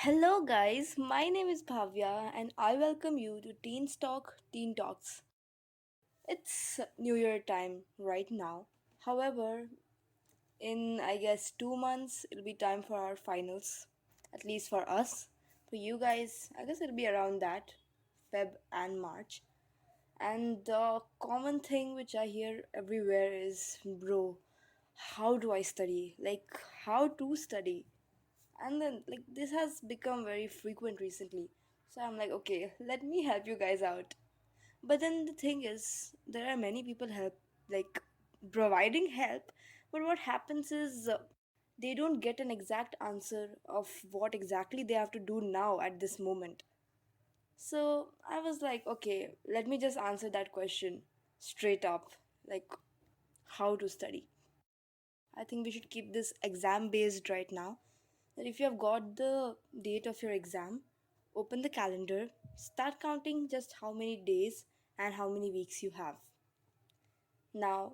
Hello, guys. My name is Bhavya, and I welcome you to Teen Talk Teen Talks. It's New Year time right now. However, in I guess 2 months, it'll be time for our finals. At least for us. For you guys, I guess it'll be around that, Feb and March. And the common thing which I hear everywhere is, bro, how do I study? Like, how to study? And then like this has become very frequent recently, so I'm like, okay, let me help you guys out. But then the thing is, there are many people help, like providing help, but what happens is they don't get an exact answer of what exactly they have to do now at this moment. So I was like, okay, let me just answer that question straight up, like how to study. I think we should keep this exam based right now. That if you have got the date of your exam, open the calendar, start counting just how many days and how many weeks you have. Now,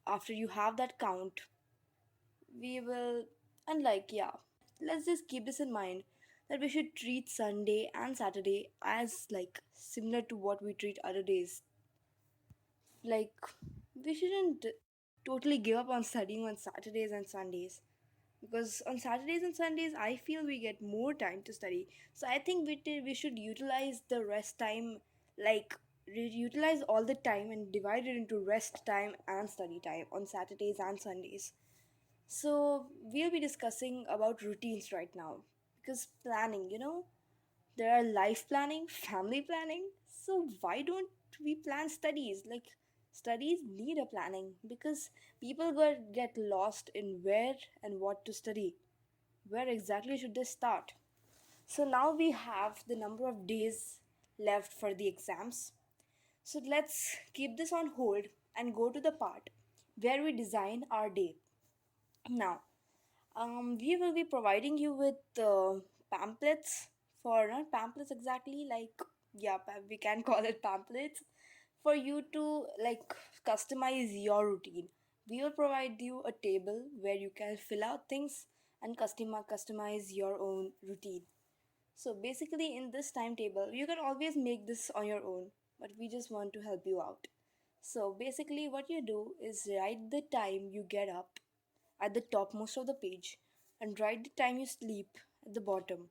after you have that count, we will, and like, yeah, let's just keep this in mind that we should treat Sunday and Saturday as like similar to what we treat other days. Like, we shouldn't totally give up on studying on Saturdays and Sundays, because on Saturdays and Sundays I feel we get more time to study. So I think we should utilize the rest time, like utilize all the time and divide it into rest time and study time on Saturdays and Sundays. So we'll be discussing about routines right now, because planning, there are life planning, family planning. So why don't we plan studies? Like, studies need a planning, because people get lost in where and what to study. Where exactly should they start? So now we have the number of days left for the exams. So let's keep this on hold and go to the part where we design our day. Now, we will be providing you with pamphlets, for not pamphlets exactly, like, yeah, we can call it pamphlets, for you to like customize your routine. We will provide you a table where you can fill out things and customize your own routine. So basically, in this timetable, you can always make this on your own, but we just want to help you out. So basically, what you do is write the time you get up at the topmost of the page and write the time you sleep at the bottom.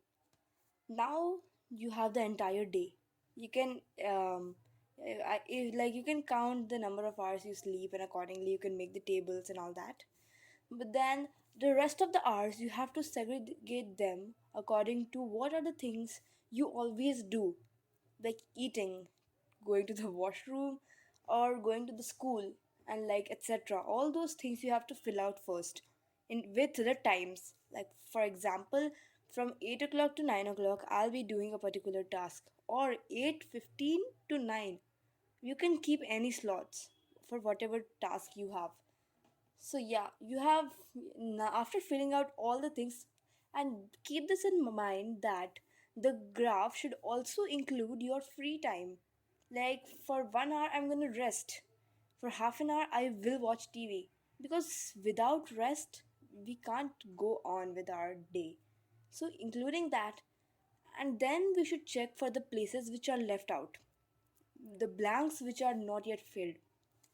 Now you have the entire day. You can like you can count the number of hours you sleep, and accordingly you can make the tables and all that. But then the rest of the hours you have to segregate them according to what are the things you always do, like eating, going to the washroom, or going to the school, and like etc. All those things you have to fill out first in with the times. Like for example, from 8 o'clock to 9 o'clock I'll be doing a particular task, or 8:15 to 9. You can keep any slots for whatever task you have. So yeah, you have, now after filling out all the things, and keep this in mind that the graph should also include your free time. Like for 1 hour I'm going to rest. For half an hour I will watch TV, because without rest we can't go on with our day. So including that, and then we should check for the places which are left out, the blanks which are not yet filled,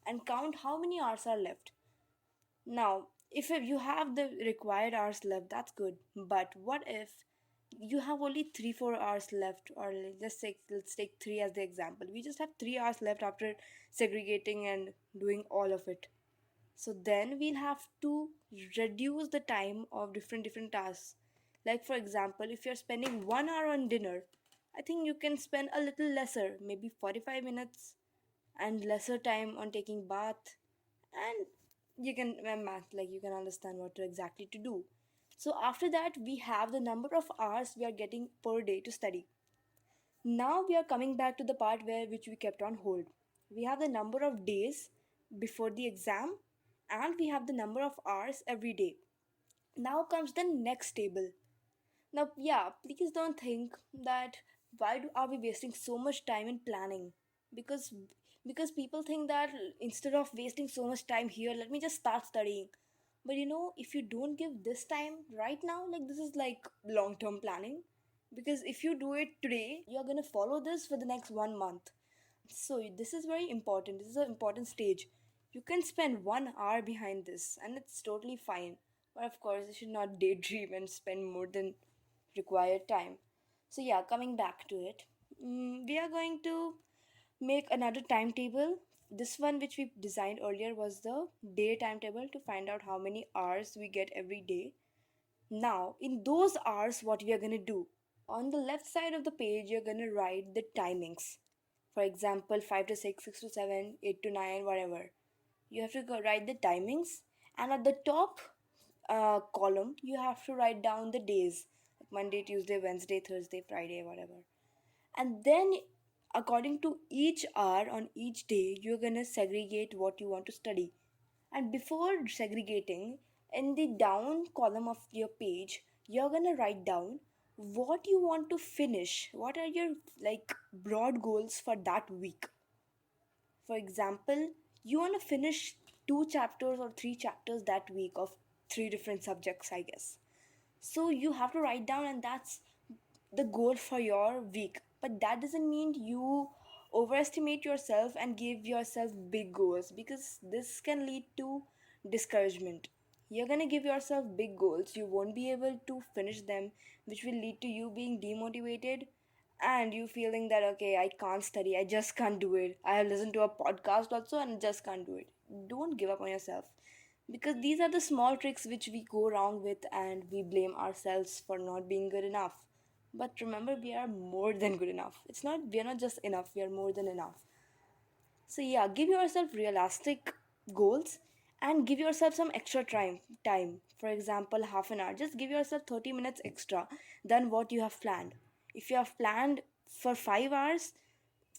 and count how many hours are left. Now, if you have the required hours left, that's good. But what if you have only 3 4 hours left, or let's take three as the example. We just have 3 hours left after segregating and doing all of it. So then we'll have to reduce the time of different tasks. Like for example, if you're spending 1 hour on dinner, I think you can spend a little lesser, maybe 45 minutes, and lesser time on taking bath, and you can math, like you can understand what to exactly to do. So after that we have the number of hours we are getting per day to study. Now we are coming back to the part where which we kept on hold. We have the number of days before the exam, and we have the number of hours every day. Now comes the next table. Now, yeah, please don't think that are we wasting so much time in planning? Because people think that instead of wasting so much time here, let me just start studying. But if you don't give this time right now, like this is like long term planning. Because if you do it today, you're going to follow this for the next 1 month. So this is very important. This is an important stage. You can spend 1 hour behind this and it's totally fine. But of course, you should not daydream and spend more than required time. So yeah, coming back to it, we are going to make another timetable. This one which we designed earlier was the day timetable to find out how many hours we get every day. Now, in those hours, what we are going to do? On the left side of the page, you're going to write the timings. For example, 5 to 6, 6 to 7, 8 to 9, whatever. You have to write the timings. And at the top column, you have to write down the days, like Monday, Tuesday, Wednesday, Thursday, Friday, whatever. And then, according to each hour on each day, you're going to segregate what you want to study. And before segregating, in the down column of your page, you're going to write down what you want to finish. What are your like broad goals for that week? For example, you want to finish 2 chapters or 3 chapters that week of 3 different subjects, I guess. So you have to write down, and that's the goal for your week. But that doesn't mean you overestimate yourself and give yourself big goals, because this can lead to discouragement. You're gonna give yourself big goals, you won't be able to finish them, which will lead to you being demotivated and you feeling that okay, I can't study, I just can't do it. I have listened to a podcast also and just can't do it. Don't give up on yourself, because these are the small tricks which we go wrong with and we blame ourselves for not being good enough. But remember, we are more than good enough. It's not, we are not just enough, we are more than enough. So yeah, give yourself realistic goals and give yourself some extra time. For example, half an hour. Just give yourself 30 minutes extra than what you have planned. If you have planned for 5 hours,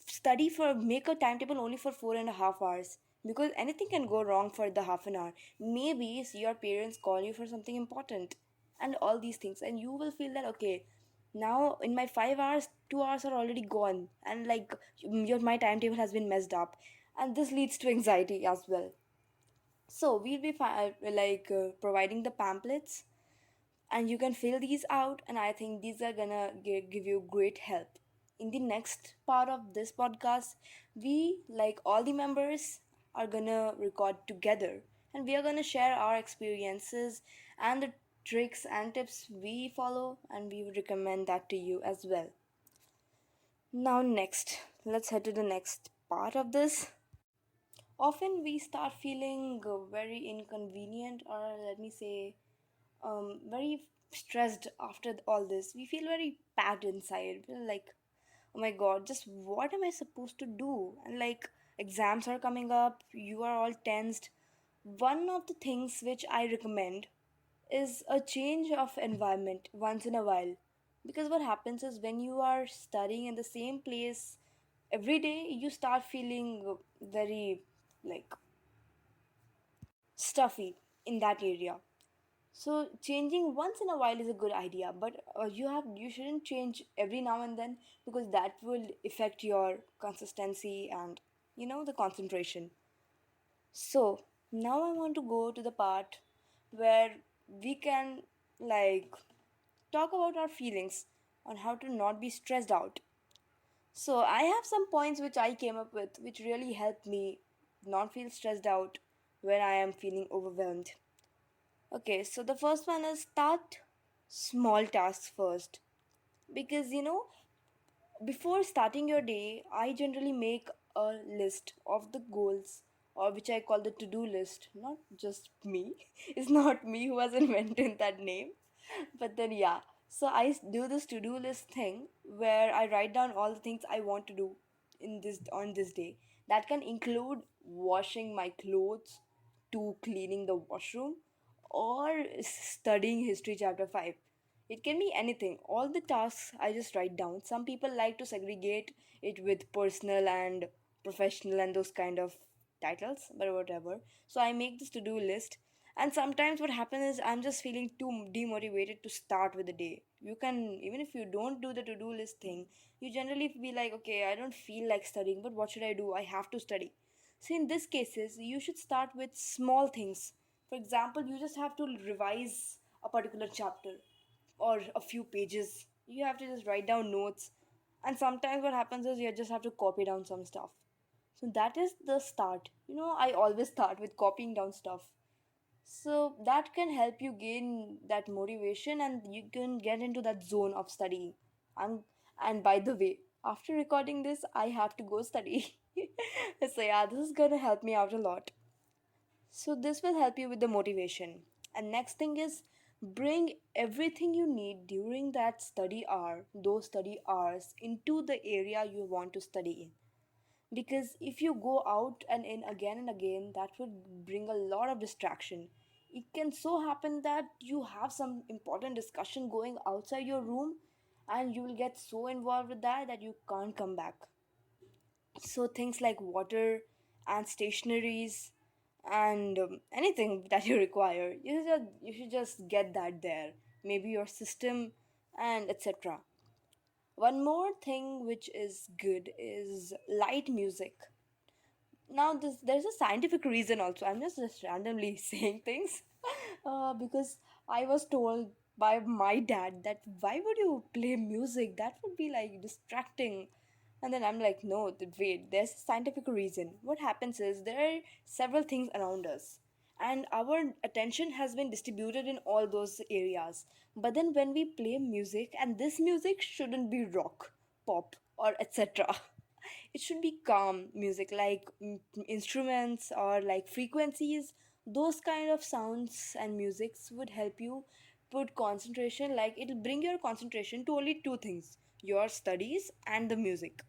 study for, make a timetable only for 4.5 hours, because anything can go wrong for the half an hour. Maybe your parents call you for something important and all these things, and you will feel that okay, now in my 5 hours, 2 hours are already gone, and like your my timetable has been messed up, and this leads to anxiety as well. So we'll be providing the pamphlets, and you can fill these out, and I think these are gonna give you great help. In the next part of this podcast, we, like all the members, are gonna record together, and we are gonna share our experiences and the tricks and tips we follow, and we would recommend that to you as well. Now next, let's head to the next part of this. Often we start feeling very inconvenient, or let me say very stressed after all this. We feel very packed inside. We're like, oh my god, just what am I supposed to do? And like, exams are coming up, you are all tensed. One of the things which I recommend is a change of environment once in a while. Because what happens is when you are studying in the same place every day, you start feeling very like stuffy in that area. So changing once in a while is a good idea, but you shouldn't change every now and then, because that will affect your consistency and the concentration. So now I want to go to the part where we can like talk about our feelings on how to not be stressed out. So I have some points which I came up with which really help me not feel stressed out when I am feeling overwhelmed. Okay, so the first one is start small tasks first. Because before starting your day, I generally make a list of the goals, or which I call the to do list. Not just me, it's not me who has invented that name, but then yeah. So do this to do list thing where I write down all the things I want to do in this on this day. That can include washing my clothes, to cleaning the washroom, or studying history chapter 5. It can be anything. All the tasks I just write down. Some people like to segregate it with personal and professional and those kind of titles, but whatever. So I make this to do list. And sometimes what happens is I'm just feeling too demotivated to start with the day. You can, even if you don't do the to do list thing, you generally be like, okay, I don't feel like studying, but what should I do? I have to study. So in this cases, you should start with small things. For example, you just have to revise a particular chapter or a few pages. You have to just write down notes. And sometimes what happens is you just have to copy down some stuff. So that is the start. I always start with copying down stuff. So that can help you gain that motivation and you can get into that zone of studying. And and by the way, after recording this, I have to go study. So yeah, this is gonna help me out a lot. So this will help you with the motivation. And next thing is bring everything you need during that study hour, those study hours, into the area you want to study in. Because if you go out and in again and again, that would bring a lot of distraction. It can so happen that you have some important discussion going outside your room and you will get so involved with that you can't come back. So things like water and stationaries and anything that you require, you should just get that there. Maybe your system and etc. One more thing which is good is light music. Now there's a scientific reason also. I'm just randomly saying things because I was told by my dad that why would you play music, that would be like distracting. And then I'm like, no, wait, there's a scientific reason. What happens is there are several things around us and our attention has been distributed in all those areas. But then when we play music, and this music shouldn't be rock, pop, or etc. It should be calm music like instruments or like frequencies. Those kind of sounds and musics would help you put concentration, like it'll bring your concentration to only two things: your studies and the music.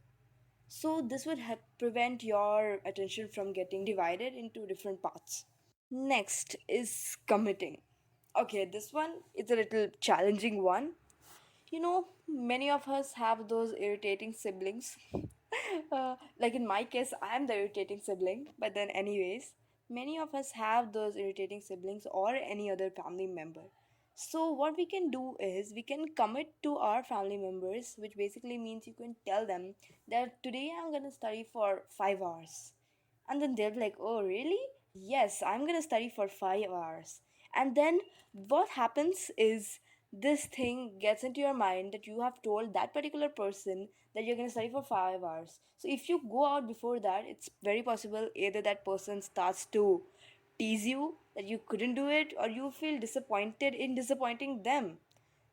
So this would help prevent your attention from getting divided into different parts. Next is committing. Okay, this one is a little challenging one. Many of us have those irritating siblings. Like in my case, I'm the irritating sibling, but then, anyways, many of us have those irritating siblings or any other family member. So, what we can do is we can commit to our family members, which basically means you can tell them that today I'm gonna study for 5 hours. And then they'll be like, oh, really? Yes, I'm gonna study for 5 hours. And then what happens is this thing gets into your mind that you have told that particular person that you're gonna study for 5 hours. So if you go out before that, it's very possible either that person starts to tease you that you couldn't do it, or you feel disappointed in disappointing them.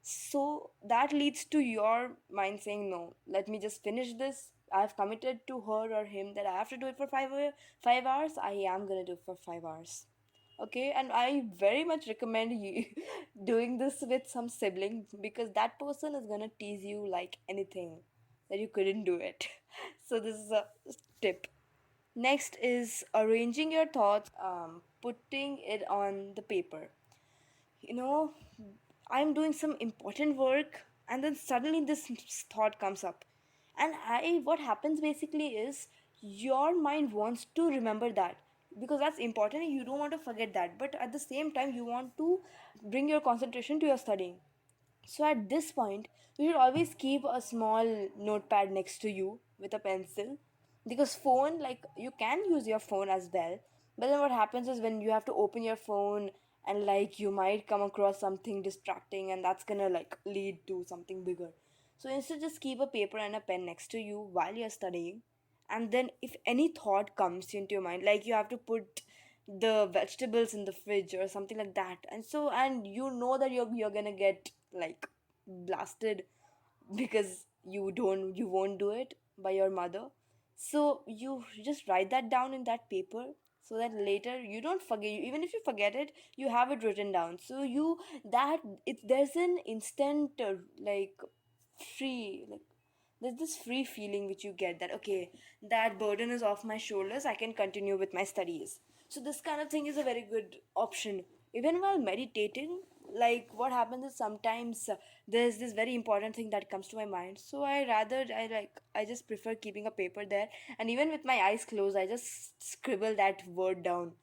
So that leads to your mind saying, no, let me just finish this. I've committed to her or him that I have to do it for 5 hours. I am gonna do it for 5 hours. Okay, and I very much recommend you doing this with some sibling because that person is gonna tease you like anything that you couldn't do it. So this is a tip. Next is arranging your thoughts, putting it on the paper. you know I'm doing some important work and then suddenly this thought comes up. And I what happens basically is your mind wants to remember that because that's important and you don't want to forget that, but at the same time you want to bring your concentration to your studying. So at this point, you should always keep a small notepad next to you with a pencil, because phone, like, you can use your phone as well. But then what happens is when you have to open your phone and like you might come across something distracting and that's gonna like lead to something bigger. So instead just keep a paper and a pen next to you while you're studying. And then if any thought comes into your mind, like you have to put the vegetables in the fridge or something like that, and you know that you're gonna get like blasted because you won't do it by your mother. So you just write that down in that paper so that later you don't forget. Even if you forget it, you have it written down. So you that it there's an instant like free like there's this free feeling which you get that okay, that burden is off my shoulders, I can continue with my studies. So this kind of thing is a very good option even while meditating. Like what happens is sometimes there's this very important thing that comes to my mind, so I just prefer keeping a paper there, and even with my eyes closed I just scribble that word down,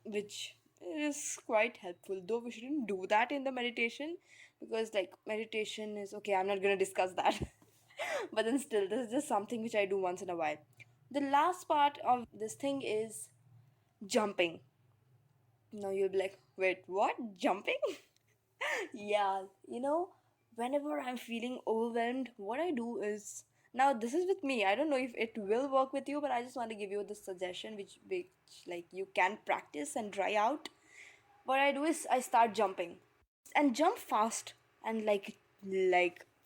which is quite helpful. Though we shouldn't do that in the meditation because like meditation is okay, I'm not going to discuss that. But then still this is just something which I do once in a while. The last part of this thing is jumping. Now you'll be like, wait, what? Jumping? Yeah, whenever I'm feeling overwhelmed, what I do is, now this is with me. I don't know if it will work with you, but I just want to give you this suggestion which like you can practice and try out. What I do is I start jumping and jump fast and like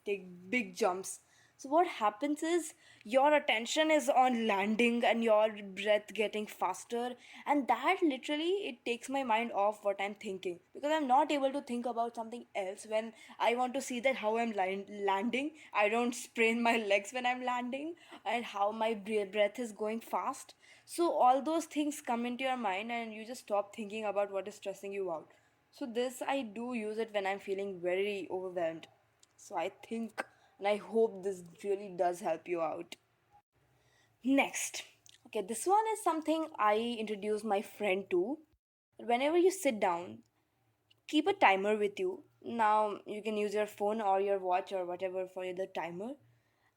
take big jumps. So what happens is your attention is on landing and your breath getting faster, and that literally it takes my mind off what I'm thinking, because I'm not able to think about something else when I want to see that how I'm landing. I don't sprain my legs when I'm landing, and how my breath is going fast. So all those things come into your mind and you just stop thinking about what is stressing you out. So this I do use it when I'm feeling very overwhelmed. So I think and I hope this really does help you out. Next. Okay, this one is something I introduced my friend to. Whenever you sit down, keep a timer with you. Now you can use your phone or your watch or whatever for the timer,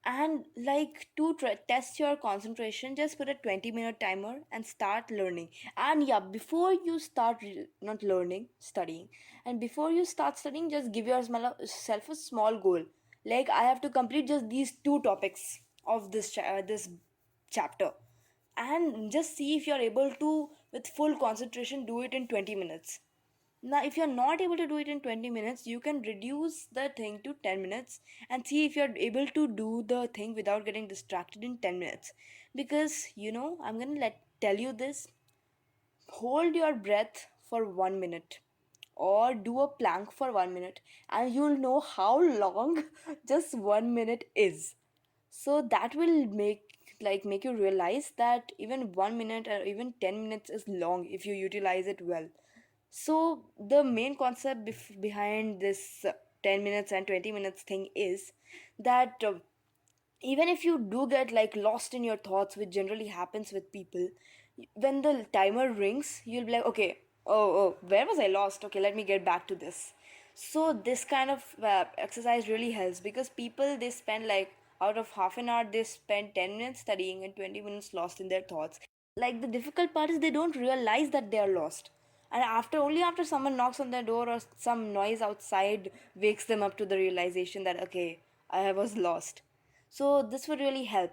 and like to test your concentration, just put a 20-minute timer and start learning. And yeah, before you start not learning, studying, and before you start studying, just give yourself a small goal, like I have to complete just these two topics of this chapter, and just see if you're able to with full concentration do it in 20 minutes. Now, if you're not able to do it in 20 minutes, you can reduce the thing to 10 minutes and see if you're able to do the thing without getting distracted in 10 minutes. Because, I'm going to tell you this, hold your breath for 1 minute or do a plank for 1 minute, and you'll know how long just 1 minute is. So that will make you realize that even 1 minute or even 10 minutes is long if you utilize it well. So the main concept behind this 10 minutes and 20 minutes thing is that even if you do get like lost in your thoughts, which generally happens with people, when the timer rings, you'll be like, okay, oh, where was I lost? Okay, let me get back to this. So this kind of exercise really helps, because people, they spend like out of half an hour, they spend 10 minutes studying and 20 minutes lost in their thoughts. Like the difficult part is they don't realize that they are lost, and only after someone knocks on their door or some noise outside wakes them up to the realization that, okay, I was lost. So this would really help.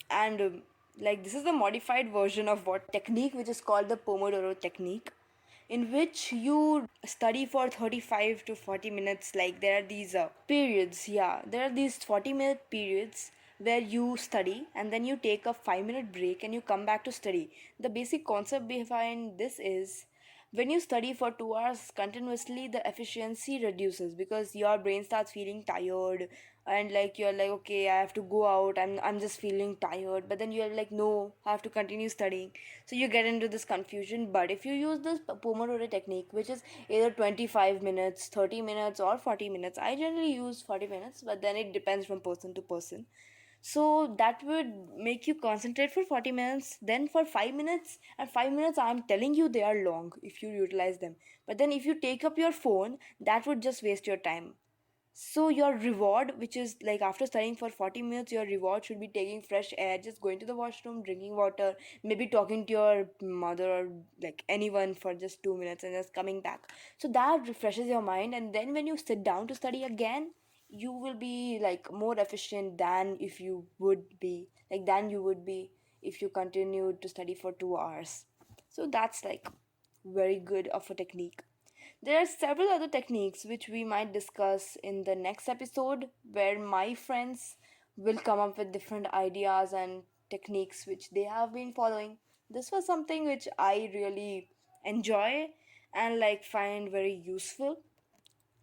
And like this is the modified version of what technique which is called the Pomodoro technique, in which you study for 35 to 40 minutes. Like there are these periods, yeah, there are these 40-minute periods where you study and then you take a 5-minute break and you come back to study. The basic concept behind this is, when you study for 2 hours continuously, the efficiency reduces because your brain starts feeling tired, and like you're like, okay, I have to go out, I'm just feeling tired, but then you're like, no, I have to continue studying. So you get into this confusion. But if you use this Pomodoro technique, which is either 25 minutes, 30 minutes, or 40 minutes, I generally use 40 minutes, but then it depends from person to person. So that would make you concentrate for 40 minutes, then for 5 minutes, and 5 minutes I'm telling you they are long if you utilize them. But then if you take up your phone, that would just waste your time. So your reward, which is like after studying for 40 minutes, your reward should be taking fresh air, just going to the washroom, drinking water, maybe talking to your mother or like anyone for just 2 minutes and just coming back. So that refreshes your mind, and then when you sit down to study again, you will be like more efficient than you would be if you continued to study for 2 hours. So that's like very good of a technique. There are several other techniques which we might discuss in the next episode, where my friends will come up with different ideas and techniques which they have been following. This was something which I really enjoy and like find very useful.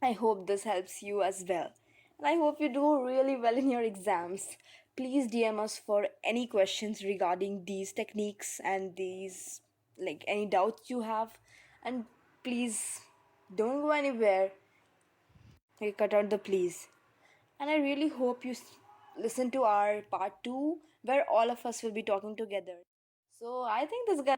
I hope this helps you as well. And I hope you do really well in your exams. Please DM us for any questions regarding these techniques and these, like any doubts you have. And please don't go anywhere. I cut out the please. And I really hope you listen to our part 2, where all of us will be talking together. So I think this is gonna